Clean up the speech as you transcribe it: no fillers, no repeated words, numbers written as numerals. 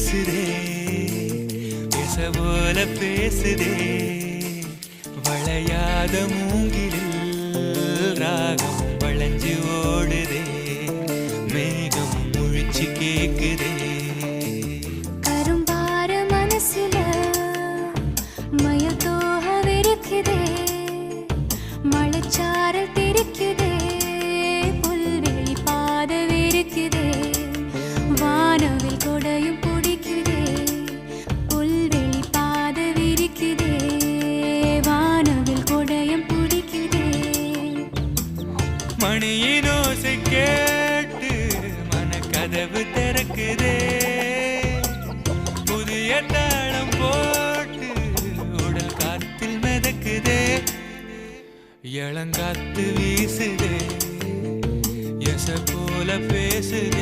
வீசுதே பேச போல பேசுதே வளையாத மூங்கிலில் ராகம் வளைஞ்சு ஓடுதே மேகம் முழிச்சு கேக்குதே கரும்பார மனசுல மயில் தோகவிருக்குதே மழைச்சாரல் தெரிக்குதே புல்வெளி பாதவிருக்குதே வானவில் கொடையும் பிடிக்குதே புல்வெளி பாதவிருக்குதே வானவில் கொடையும் பிடிக்குதே மணியின் ஓசை கேட்டு மனக்கதவு திறக்குதே புதிய தாளம் போட்டு உடல் காத்தில் மிதக்குதே இளங்காத்து வீசுதே எச போல பேசுதே